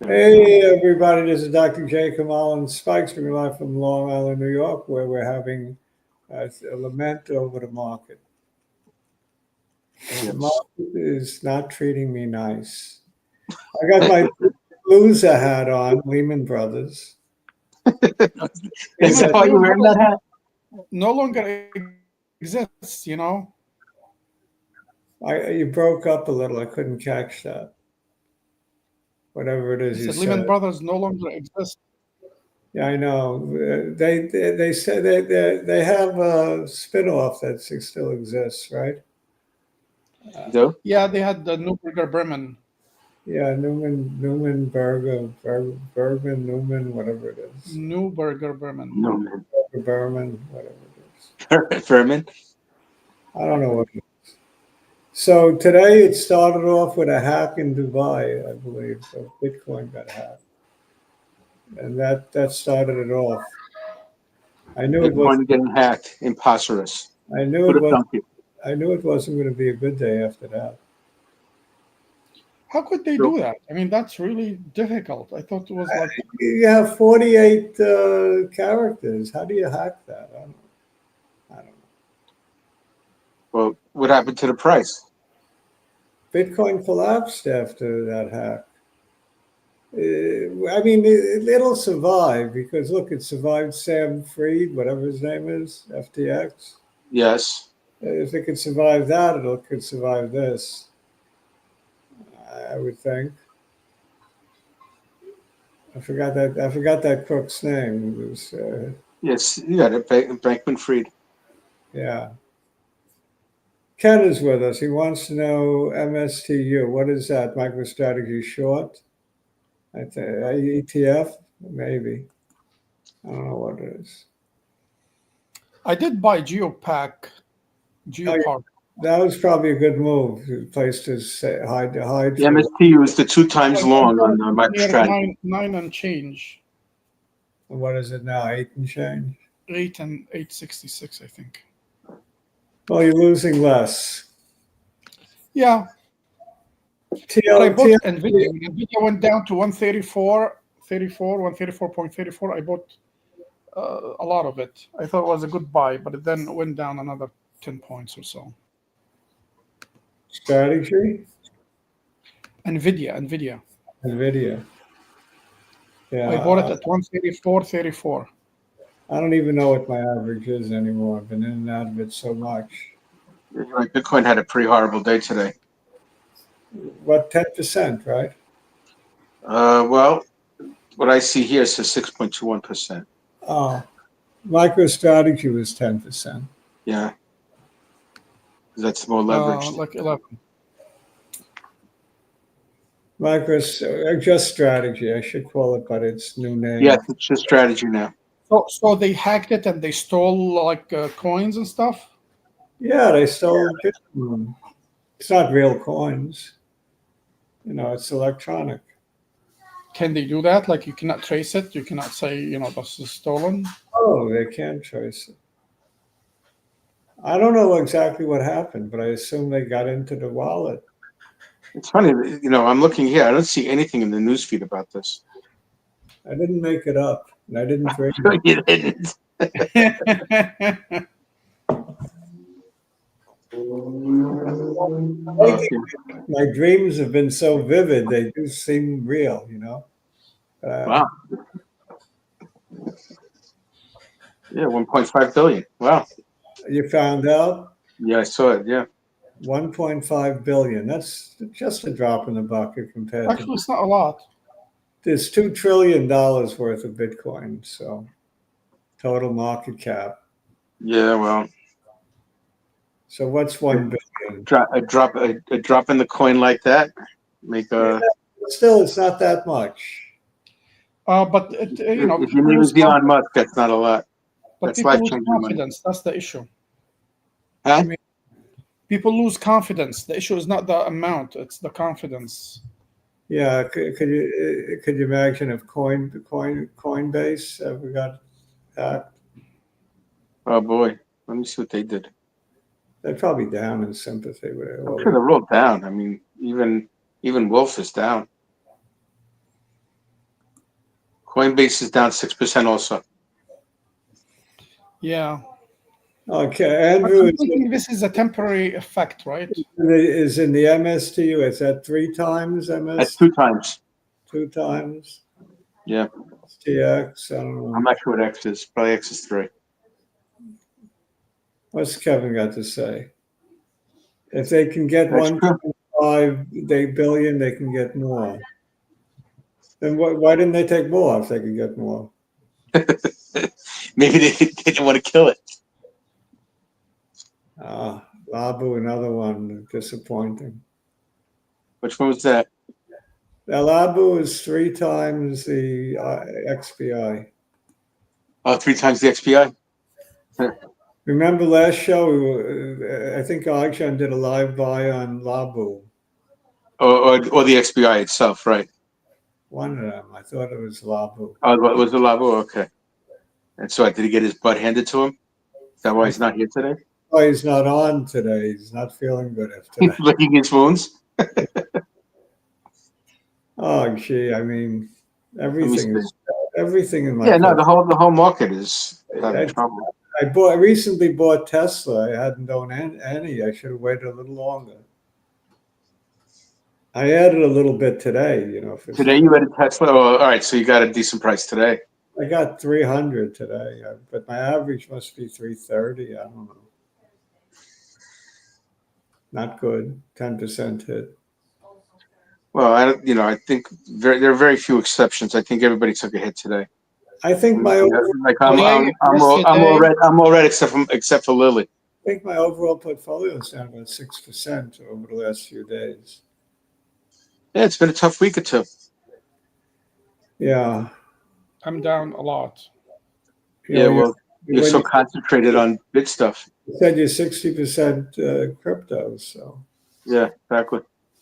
Hey everybody, this is Dr. J. Kamal and Spikes coming live from Long Island, New York, where we're having a lament over the market. The Yes. market is not treating me nice. I got my loser hat on, Lehman Brothers. Is that why you're wearing that hat? No longer exists, you know. You broke up a little. I couldn't catch that. Whatever it is I you said Lehman said. Brothers no longer exist. Yeah, I know. They said they have a spin-off that still exists, right? Do? Yeah, they had the Neuberger Berman. Yeah, Bergman, Newman, whatever it is. Neuberger Berman. No, man. Berman, whatever it is. Furman? I don't know what it is. So today it started off with a hack in Dubai, I believe. So Bitcoin got hacked. And that started it off. I knew it was Bitcoin getting hacked. Imposterous. I knew Put it a was thump you. I knew it wasn't going to be a good day after that. How could they do that? I mean, that's really difficult. I thought it was like You have 48 characters. How do you hack that? I don't know. Well, what happened to the price? Bitcoin collapsed after that hack. I mean, it'll survive because look, it survived Sam Fried, whatever his name is, FTX. Yes. If it could survive that, it could survive this. I would think. I forgot that crook's name. It was, Yes, you got it. Bankman Fried. yeah. Ken is with us. He wants to know MSTU. What is that? MicroStrategy short? I think ETF, maybe. I don't know what it is. I did buy Geopark. That was probably a good move. The place to hide. The MSTU is the 2 times long on MicroStrategy. Nine and change. What is it now? 8 and change? 8 and 866, I think. Well, you're losing less. Yeah. But I bought NVIDIA. When NVIDIA went down to 134.34, I bought a lot of it. I thought it was a good buy, but it then went down another 10 points or so. Strategy? NVIDIA. Yeah. I bought it at 134.34. I don't even know what my average is anymore. I've been in and out of it so much. Right, Bitcoin had a pretty horrible day today. What, 10%, right? Well, what I see here says 6.21%. Oh, MicroStrategy was 10%. Yeah. That's more leveraged. Like 11. Just strategy. I should call it, but it's new name. Yes, it's just strategy now. So they hacked it and they stole like coins and stuff? Yeah, they stole Bitcoin. It's not real coins. You know, it's electronic. Can they do that? Like you cannot trace it? You cannot say, this is stolen? Oh, they can trace it. I don't know exactly what happened, but I assume they got into the wallet. It's funny, I'm looking here. I don't see anything in the newsfeed about this. I didn't make it up, and I didn't dream it. You didn't. My dreams have been so vivid; they do seem real. Wow. Yeah, 1.5 billion. Wow. You found out? Yeah, I saw it. Yeah. 1.5 billion. That's just a drop in the bucket compared Actually, it's not a lot. There's $2 trillion worth of Bitcoin, so total market cap. Yeah, well. So what's 1 billion? A drop in the coin like that make a. Yeah, still, it's not that much. But if you name is Elon Musk, that's not a lot. But that's people lose confidence. That's the issue. Huh? I mean, people lose confidence. The issue is not the amount; it's the confidence. Yeah, could you imagine if Coinbase ever got hacked? Oh boy, let me see what they did. They're probably down in sympathy with it. I'm sure they're all down. I mean, even Wolf is down. Coinbase is down 6% also. Yeah. Okay, But Andrew I'm thinking this is a temporary effect, right? is in the MSTU. Is that 3 times MS? That's 2 times. 2 times? Yeah. TX, I don't know. I'm not sure what X is. Probably X is 3. What's Kevin got to say? If they can get That's true. 1.5 billion, they can get more. Then why didn't they take more if they could get more? Maybe they didn't want to kill it. Labu, another one, disappointing. Which one was that? Labu is 3 times the XBI. Oh, 3 times the XPI? Remember last show, I think Akshan did a live buy on Labu. Or the XPI itself, right? One of them. I thought it was Labu. Oh, what was the Labo? Okay. And so did he get his butt handed to him? Is that why he's not here today? Oh, he's not on today. He's not feeling good He's today. licking his wounds? Oh, gee, I mean, everything in my Yeah, no, portfolio. the whole market is having trouble. I recently bought Tesla. I hadn't owned any. I should have waited a little longer. I added a little bit today, Today you had a Tesla? Oh, all right, so you got a decent price today. I got 300 today, but my average must be 330. I don't know. Not good. 10% hit. Well, I think there are very few exceptions. I think everybody took a hit today. I think my I'm all red except for Lily. I think my overall portfolio is down about 6% over the last few days. Yeah, it's been a tough week or two. Yeah. I'm down a lot. Yeah, well, you're so concentrated on big stuff. You said you're 60% crypto, so. Yeah, exactly.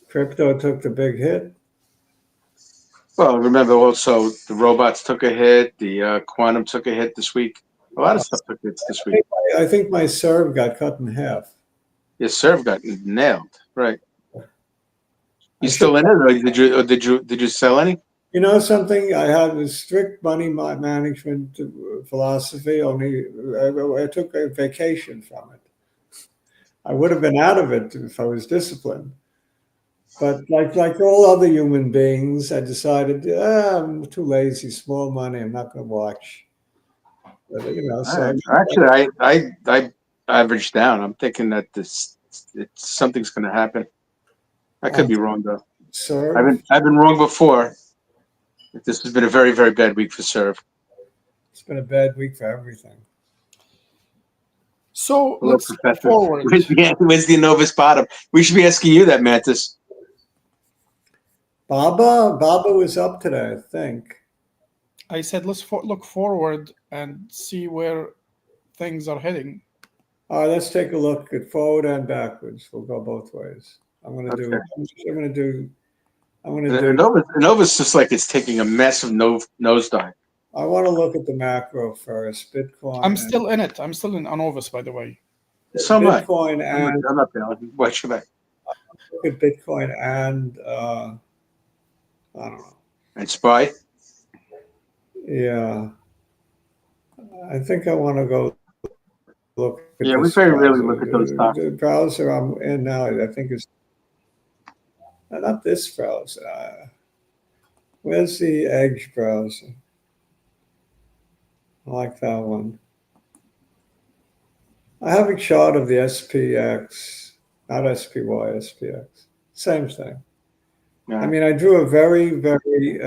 Crypto took the big hit. Well, remember also the robots took a hit, the quantum took a hit this week. A lot of stuff took hits this week. I think my serve got cut in half. Your serve got nailed, right? You still in it, or did you sell any? You know something? I have a strict money management philosophy. Only I took a vacation from it. I would have been out of it if I was disciplined. But like all other human beings, I decided I'm too lazy. Small money. I'm not going to watch. But, so actually, I averaged down. I'm thinking that something's going to happen. I could be wrong though. Serve. I've been wrong before. This has been a very, very bad week for Serve. It's been a bad week for everything. So let's move forward. Where's the Novus bottom? We should be asking you that, Mantis. Baba was up today, I think. I said let's look forward and see where things are heading. All right, let's take a look at forward and backwards. We'll go both ways. Novus just like it's taking a massive nosedive. I want to look at the macro first. Bitcoin. I'm still in it. I'm still in Novus, by the way. So much. Bitcoin and I'm not bailing. Why should I? Look at Bitcoin and I don't know. And SPY. Yeah, I think I want to go look at. Yeah, we very rarely look at those stocks. The browser I'm in now, I think is not this browser. Where's the Edge browser? I like that one. I have a chart of the SPX, not SPY, SPX. Same thing. Yeah. I mean, I drew a very, very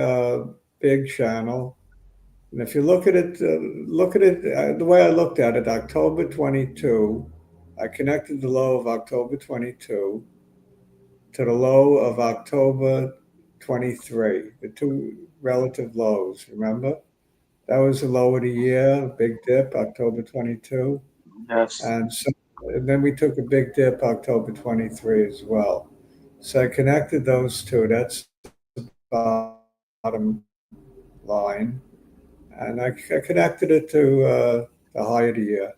big channel. And if you look at it, the way I looked at it, October 22, I connected the low of October 22 to the low of October 23, the two relative lows, remember? That was the low of the year, big dip, October 22. Yes. And then we took a big dip October 23 as well. So I connected those two. That's the bottom line. And I connected it to the high of the year,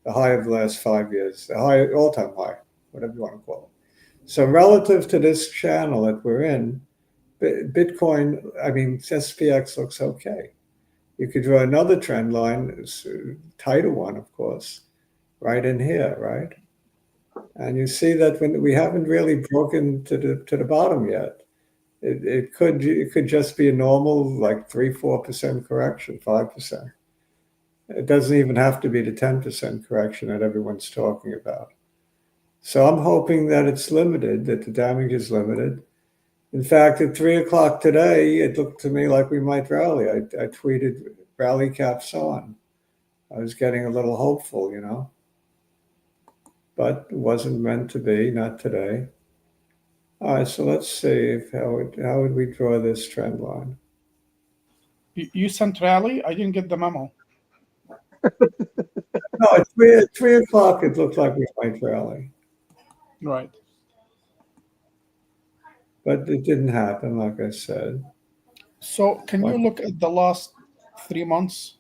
the high of the last 5 years, the high, all-time high, whatever you want to call it. So relative to this channel that we're in, Bitcoin, I mean, SPX looks okay. You could draw another trend line, tighter one, of course, right in here, right? And you see that when we haven't really broken to the bottom yet. It could just be a normal like 3-4% correction, 5%. It doesn't even have to be the 10% correction that everyone's talking about. So I'm hoping that it's limited, that the damage is limited. In fact, at 3 o'clock today, it looked to me like we might rally. I tweeted rally caps on. I was getting a little hopeful, but it wasn't meant to be, not today. All right, so let's see how would we draw this trend line? You sent rally? I didn't get the memo. No, at 3 o'clock, it looked like we might rally, Right. but it didn't happen, like I said. So can you look at the last 3 months?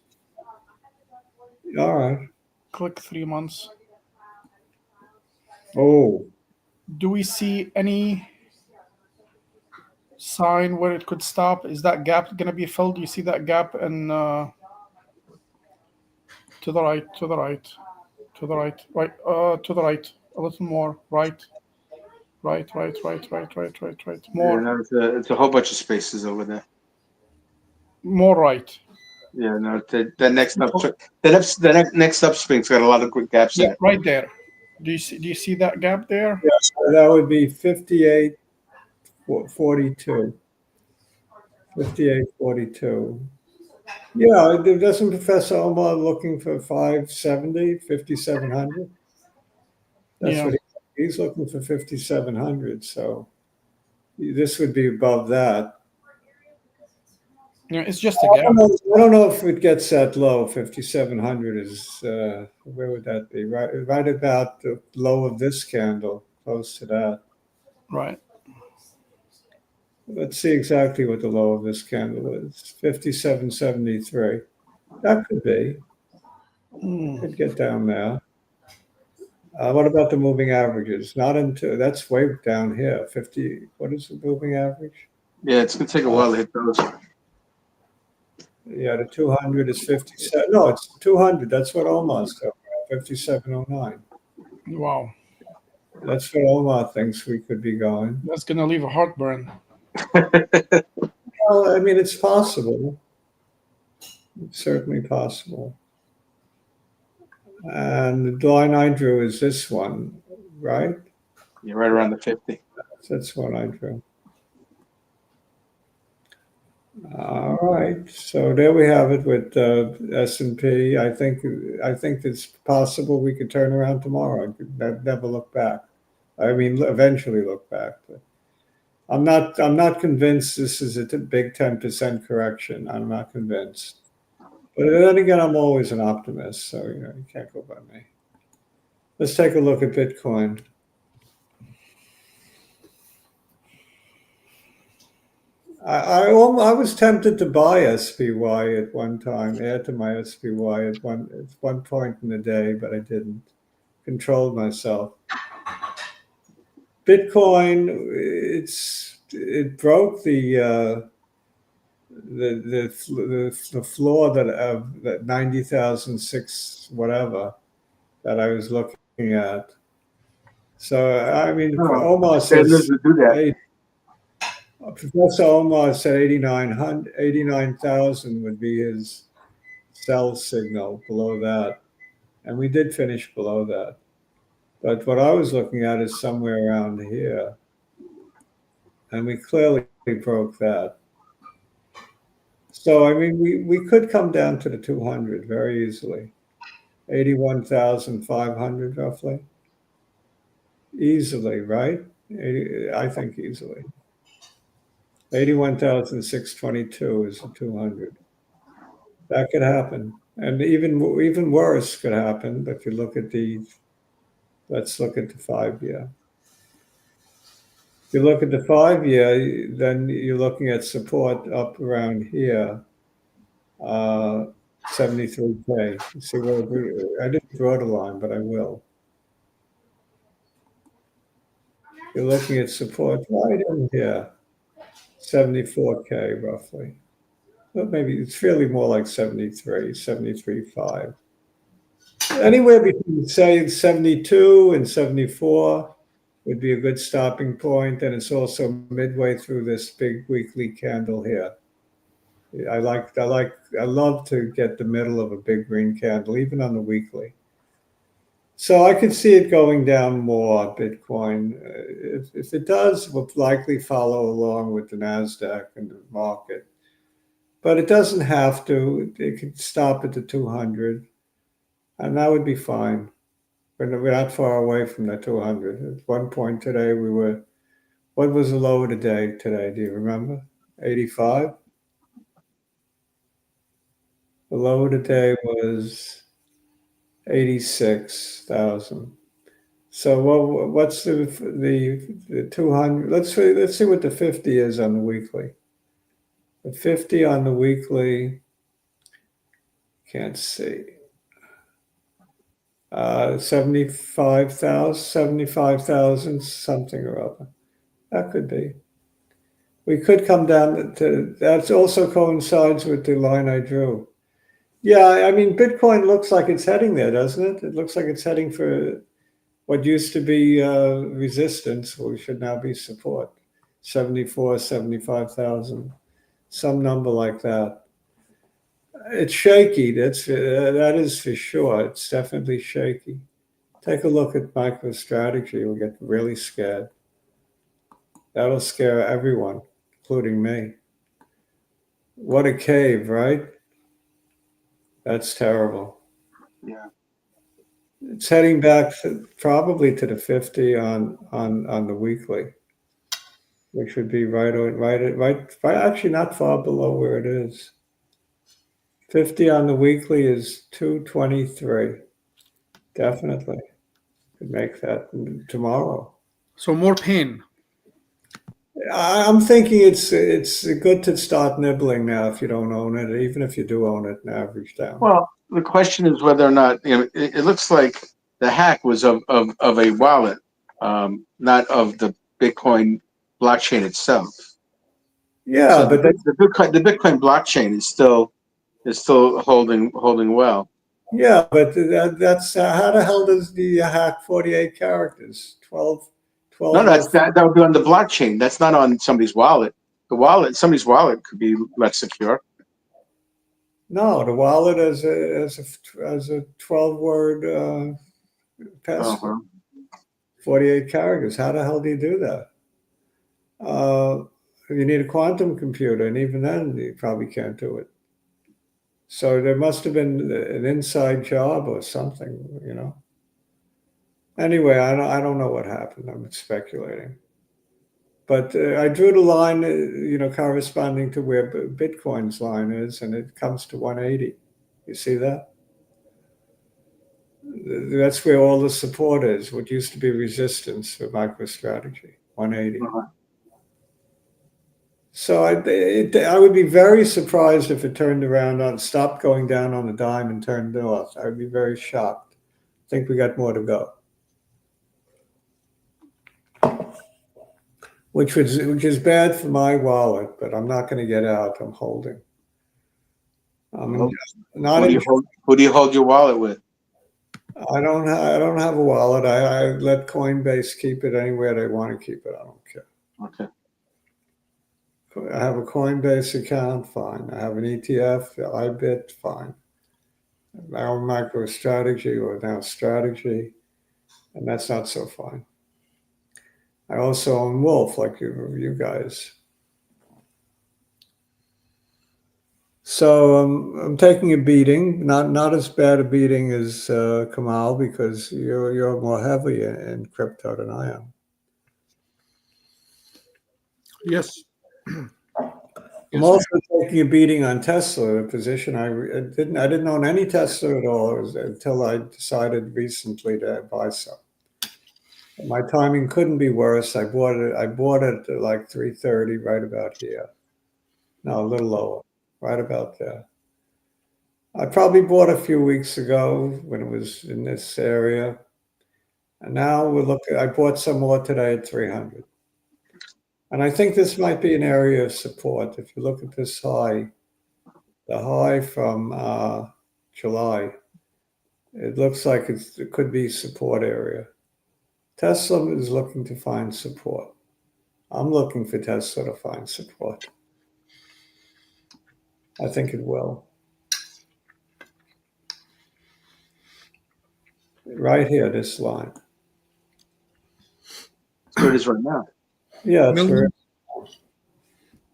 All right. Click 3 months. Oh, Do we see any sign where it could stop? Is that gap going to be filled? Do you see that gap? And to the right, to the right, to the right, right, to the right, a little more, right, right, right, right, right, right, right, right, more, no, it's a whole bunch of spaces over there. more right. Yeah, no, the next upswing, the next upswing's got a lot of good gaps in Yeah, it. right there. Do you see that gap there? yes, that would be 58.42. 58.42. Yeah, doesn't Professor Omar looking for 570, 5,700? That's Yeah. what he's looking for, 5,700. So this would be above that. Yeah, it's just a I gap. don't know if it gets that low. 5,700 is, where would that be? Right about the low of this candle, close to that. Right. Let's see exactly what the low of this candle is. 57.73. That could be. Could get down there. What about the moving averages? Not into, that's way down here. 50. What is the moving average? Yeah, it's gonna take a while to hit those. Yeah, the 200 is 57. No, it's 200. That's what Omar's talking about. 57.09. Wow. That's what Omar thinks we could be going. That's going to leave a heartburn. Well, I mean, it's possible. It's certainly possible. And the line I drew is this one, right? You're right around the 50. That's what I drew. All right, so there we have it with S&P. I think it's possible we could turn around tomorrow. I could never look back. I mean, eventually look back. But I'm not convinced this is a big 10% correction. I'm not convinced. But then again, I'm always an optimist, so you can't go by me. Let's take a look at Bitcoin. I was tempted to buy SPY at one time, add to my SPY at one point in the day, but I didn't. Controlled myself. Bitcoin, it broke the floor that 90,006 whatever that I was looking at. So I mean, Omar says To do that. Professor Omar said 89,000 would be his sell signal below that. And we did finish below that. But what I was looking at is somewhere around here. And we clearly broke that. So, I mean, we could come down to the 200 very easily. 81,500 roughly. Easily, right? I think easily. 81,622 is the 200. That could happen. And even worse could happen if you look at let's look at the 5-year. If you look at the 5-year, then you're looking at support up around here, 73K. You see where I didn't draw the line, but I will. You're looking at support right in here, 74K roughly. Well, maybe it's fairly more like 73, 73.5. Anywhere between, say, 72 and 74 would be a good stopping point, and it's also midway through this big weekly candle here. I love to get the middle of a big green candle, even on the weekly. So I could see it going down more, Bitcoin. If it does, we'll likely follow along with the NASDAQ and the market. But it doesn't have to. It could stop at the 200, and that would be fine. We're not far away from the 200. At one point today, we were, what was the low of the day today? Do you remember? 85? The low of the day was 86,000. So what's the 200? Let's see what the 50 is on the weekly. The 50 on the weekly, can't see. 75,000, something or other. That could be. We could come down to, that also coincides with the line I drew. Yeah, I mean, Bitcoin looks like it's heading there, doesn't it? It looks like it's heading for what used to be resistance, we should now be support. 74, 75,000, some number like that. It's shaky, that is for sure. It's definitely shaky. Take a look at MicroStrategy, you'll get really scared. That'll scare everyone, including me. What a cave, right? That's terrible. Yeah. It's heading back probably to the 50 on the weekly, which would be right, actually not far below where it is. 50 on the weekly is 223. Definitely could make that tomorrow. So more pain. I'm thinking it's good to start nibbling now if you don't own it, even if you do own it and average down. Well, the question is whether or not, it looks like the hack was of a wallet, not of the Bitcoin blockchain itself. Yeah, So but the Bitcoin blockchain is still holding well. yeah, but that's how the hell does the hack 48 characters? 12. No, that would be on the blockchain. That's not on somebody's wallet. Somebody's wallet could be less secure. No, the wallet as a 12-word password, 48 characters. How the hell do you do that? You need a quantum computer, and even then, you probably can't do it. So there must have been an inside job or something, Anyway, I don't know what happened. I'm speculating. But I drew the line, corresponding to where Bitcoin's line is, and it comes to 180. You see that? That's where all the support is. What used to be resistance for MicroStrategy, 180. So I would be very surprised if it turned around stopped going down on the dime and turned north. I would be very shocked. I think we got more to go. Which is bad for my wallet, but I'm not going to get out. I'm holding. Who do you hold your wallet with? I don't have a wallet. I let Coinbase keep it anywhere they want to keep it. I don't care. Okay. I have a Coinbase account, fine. I have an ETF, IBIT, fine. Now MicroStrategy or now Strategy, and that's not so fine. I also own Wolf, like you guys. So I'm taking a beating, not as bad a beating as Kamal, because you're more heavy in crypto than I am. Yes. I'm also taking a beating on Tesla, a position I didn't own any Tesla at all until I decided recently to buy some. My timing couldn't be worse. I bought it at like 330, right about here. No, a little lower, right about there. I probably bought a few weeks ago when it was in this area. And now I bought some more today at 300. And I think this might be an area of support. If you look at this high, The high from July. It looks like it could be support area. Tesla is looking to find support. I'm looking for Tesla to find support. I think it will. Right here, this line. That's where it is right now. Yeah, it's where.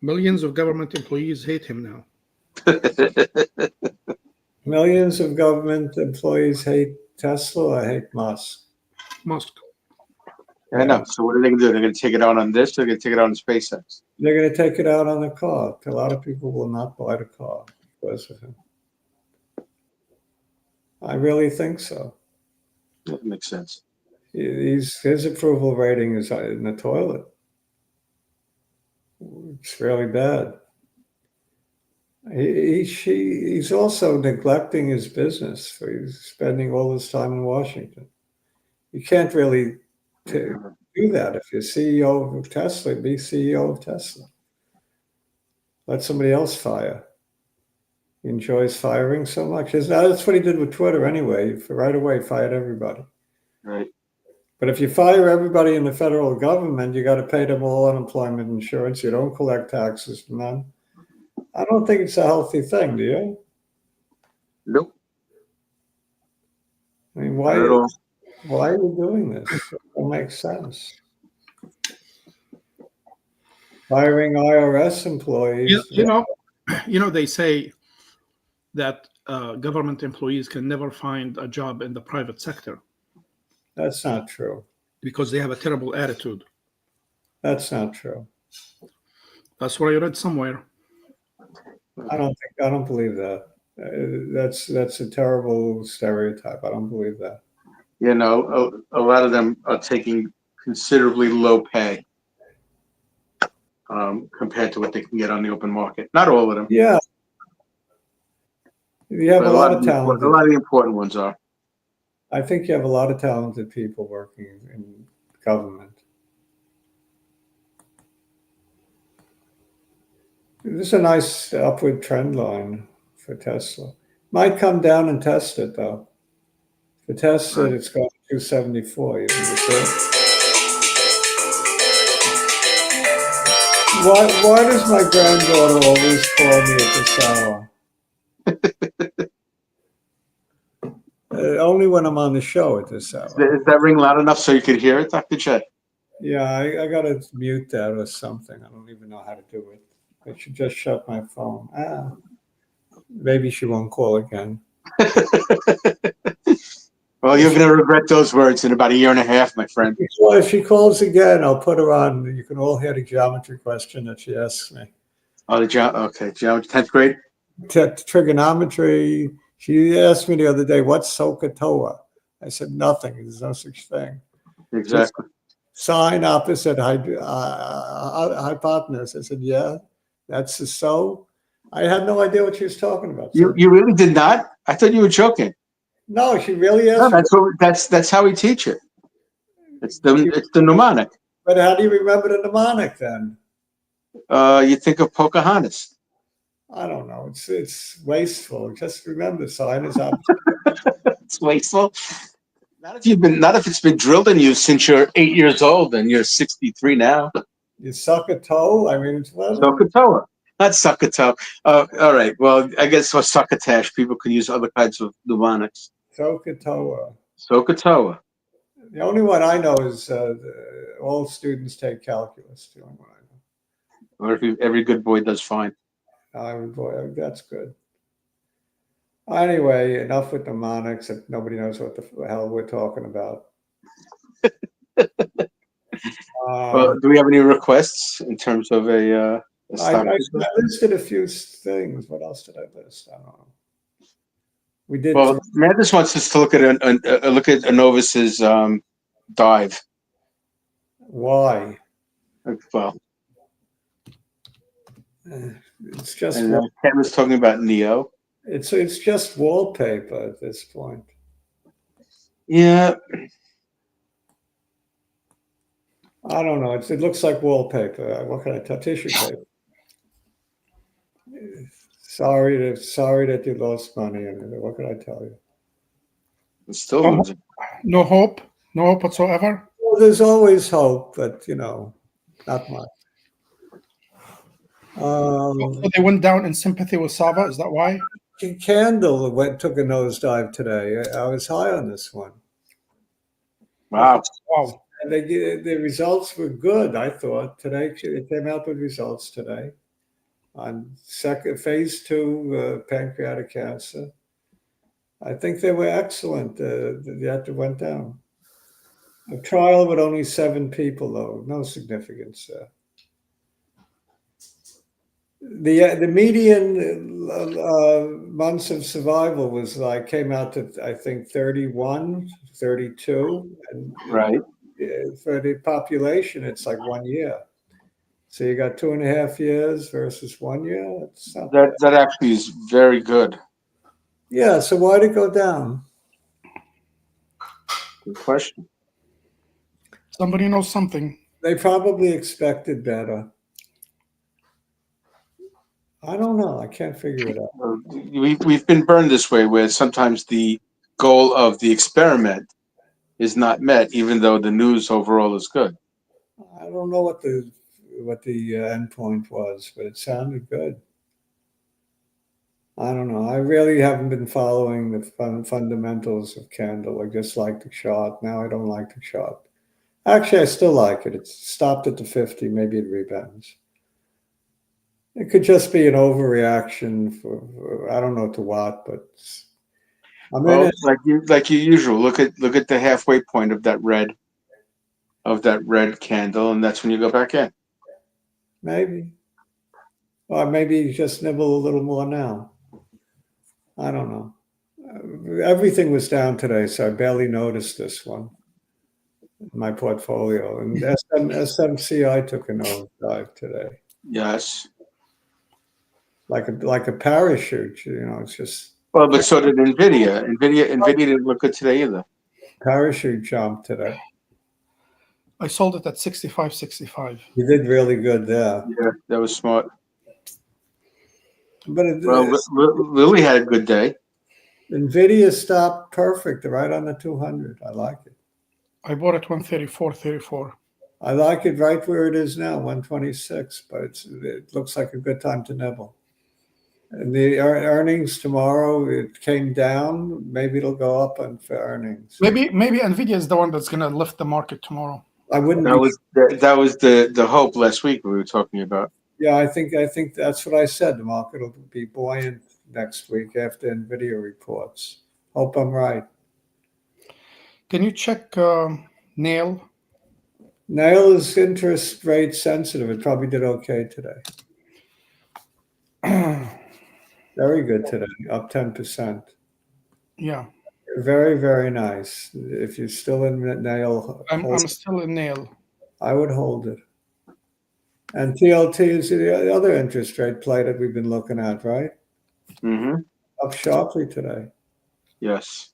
Millions of government employees hate him now. Millions of government employees hate Tesla or hate Musk. Musk. I know. So what are they going to do? They're going to take it out on this, or they're going to take it out on SpaceX? They're going to take it out on the car. A lot of people will not buy the car because of him. I really think so. That makes sense. His approval rating is in the toilet. It's really bad. He's also neglecting his business. He's spending all his time in Washington. You can't really do that. If you're CEO of Tesla, be CEO of Tesla. Let somebody else fire. He enjoys firing so much. That's what he did with Twitter anyway. Right away, fired everybody. Right. But if you fire everybody in the federal government, you got to pay them all unemployment insurance. You don't collect taxes from them. I don't think it's a healthy thing, do you? Nope. I mean, Not at all. why are you doing this? It don't make sense. Firing IRS employees. You know, they say that government employees can never find a job in the private sector That's not true. because they have a terrible attitude. That's not true. That's what I read somewhere. I don't believe that. That's a terrible stereotype. I don't believe that. You know, a lot of them are taking considerably low pay compared to what they can get on the open market. Not all of them. Yeah. You have But a lot of talented. A lot of the important ones are. I think you have a lot of talented people working in government. This is a nice upward trend line for Tesla. Might come down and test it though. For Tesla, it's got 274. You think it's it? Why does my granddaughter always call me at this hour? Only when I'm on the show at this hour. Is that ring loud enough so you could hear it, Dr. Chet? Yeah, I got to mute that or something. I don't even know how to do it. I should just shut my phone. Maybe she won't call again. Well, you're going to regret those words in about a year and a half, my friend. Well, if she calls again, I'll put her on. You can all hear the geometry question that she asks me. Oh, okay, geometry, 10th grade? Trigonometry. She asked me the other day, what's SOHCAHTOA? I said, nothing. There's no such thing. Exactly. Sine opposite hypotenuse. I said, yeah, that's the so. I had no idea what she was talking about. You really did not? I thought you were joking. No, she really asked. No, that's how we teach it. It's the mnemonic. But how do you remember the mnemonic then? You think of Pocahontas. I don't know. It's wasteful. Just remember, sine is opposite. It's wasteful. Not if it's been drilled in you since you're 8 years old and you're 63 now. You suck a toe. I mean, it's SOHCAHTOA, not suck a toe. All right. Well, I guess for succotash, people can use other kinds of mnemonics. SOHCAHTOA. SOHCAHTOA. The only one I know is all students take calculus. The only one I know. Or if every good boy does fine. Boy, that's good. Anyway, enough with mnemonics. If nobody knows what the hell we're talking about. Well, do we have any requests in terms of a stock? I listed a few things. What else did I list? I don't know. We did. Well, Mathis wants us to look at Anovis's dive. Why? Well, It's just. And Ken was talking about Neo. It's just wallpaper at this point. Yeah. I don't know. It looks like wallpaper. What can I tell? Tissue paper. Sorry that you lost money in it. What can I tell you? It's still No, losing. no hope whatsoever. Well, there's always hope, but not much. So they went down in sympathy with Sava. Is that why? Candle took a nosedive today. I was high on this one. Wow. Wow. And the results were good, I thought. Today, it came out with results today on phase 2 pancreatic cancer. I think they were excellent. Yet it went down. A trial with only 7 people, though, no significance. The median months of survival came out to, I think, 31, 32, and Right. for the population, it's like 1 year. So you got 2.5 years versus 1 year. It's not bad. That actually is very good. Yeah. So why'd it go down? Good question. Somebody knows something. They probably expected better. I don't know. I can't figure it out. We've been burned this way, where sometimes the goal of the experiment is not met, even though the news overall is good. I don't know what the endpoint was, but it sounded good. I don't know. I really haven't been following the fundamentals of Candle. I just like the chart. Now I don't like the chart. Actually, I still like it. It's stopped at the 50. Maybe it rebounds. It could just be an overreaction for I don't know to what, but I'm in it. Like your usual. Look at the halfway point of that red candle, and that's when you go back in. Maybe. Or maybe you just nibble a little more now. I don't know. Everything was down today, so I barely noticed this one in my portfolio. And SMCI took a nosedive today. Yes. Like a parachute, it's just Well, but so did Nvidia. Nvidia didn't look good today either. parachute jump today. I sold it at 65.65. You did really good there. Yeah, that was smart. But Lily had a good day. Nvidia stopped perfect right on the 200. I like it. I bought it 134.34. I like it right where it is now, 126, but it looks like a good time to nibble. And the earnings tomorrow, it came down. Maybe it'll go up for earnings. Maybe Nvidia is the one that's going to lift the market tomorrow. I wouldn't. That was the hope last week we were talking about. Yeah, I think that's what I said. The market will be buoyant next week after Nvidia reports. Hope I'm right. Can you check Nail? Nail is interest rate sensitive. It probably did okay today. Very good today, up 10%. Yeah. Very, very nice. If you're still in Nail, I'm still in Nail. I would hold it. And TLT is the other interest rate play that we've been looking at, right? Mm-hmm. Up sharply today. Yes.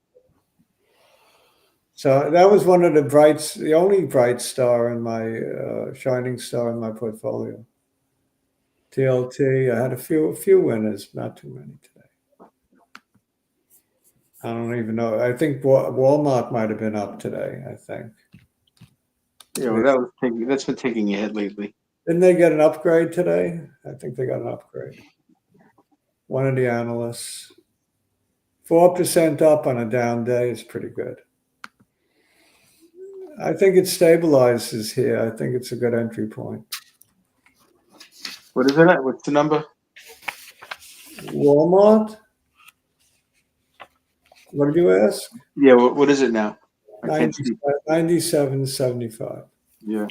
So that was one of the only bright star in my shining star in my portfolio. TLT, I had a few winners, not too many today. I don't even know. I think Walmart might have been up today, I think. Yeah, well, that's been taking a hit lately. Didn't they get an upgrade today? I think they got an upgrade. One of the analysts. 4% up on a down day is pretty good. I think it stabilizes here. I think it's a good entry point. What is it at? What's the number? Walmart? What did you ask? Yeah, what is it now? I can't see. 97.75. Yeah.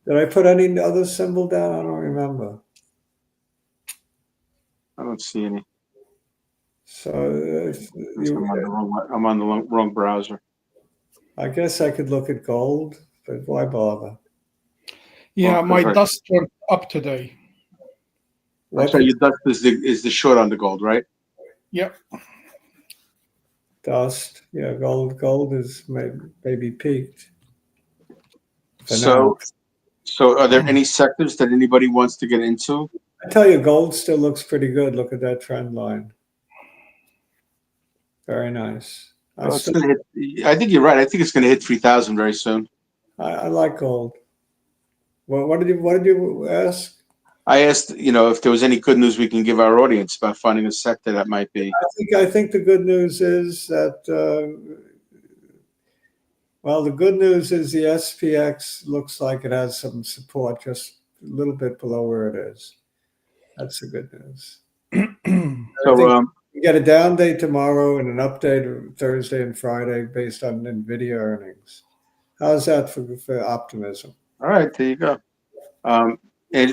Did I put any other symbol down? I don't remember. I don't see any. So I'm on the wrong browser. I guess I could look at gold, but why bother? Yeah, my dust went up today. So your dust is the short on the gold, right? Yep. Dust. Yeah, gold is maybe peaked. So are there any sectors that anybody wants to get into? I tell you, gold still looks pretty good. Look at that trend line. Very nice. Well, it's gonna hit. I think you're right. I think it's going to hit 3,000 very soon. I like gold. Well, what did you ask? I asked, if there was any good news we can give our audience about finding a sector that might be. I think the good news is that well, the good news is the SPX looks like it has some support just a little bit below where it is. That's the good news. I think we get a down day tomorrow and an update Thursday and Friday based on NVIDIA earnings. How's that for optimism? All right, there you go. And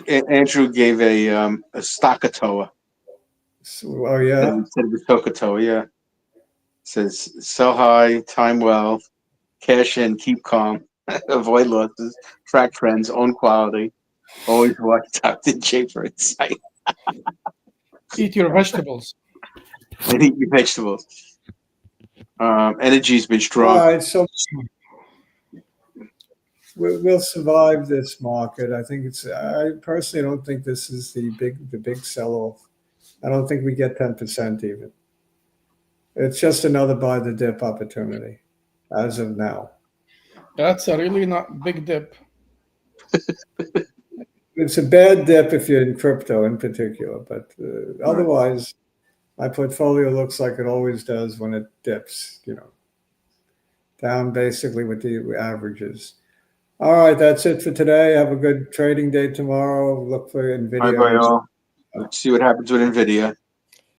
Andrew gave a stockatoa. Oh yeah, Instead of a tokatoa, yeah. It says sell high, time well, cash in, keep calm, avoid losses, track trends, own quality, always watch Dr. J for insight. Eat your vegetables. And eat your vegetables. Energy's been all strong. right. So we'll survive this market. I think I personally don't think this is the big sell-off. I don't think we get 10% even. It's just another buy the dip opportunity as of now. That's a really not big dip. It's a bad dip if you're in crypto in particular, but otherwise, my portfolio looks like it always does when it dips, down basically with the averages. All right, that's it for today. Have a good trading day tomorrow. Look for NVIDIA. Bye bye, all. Let's see what happens with NVIDIA.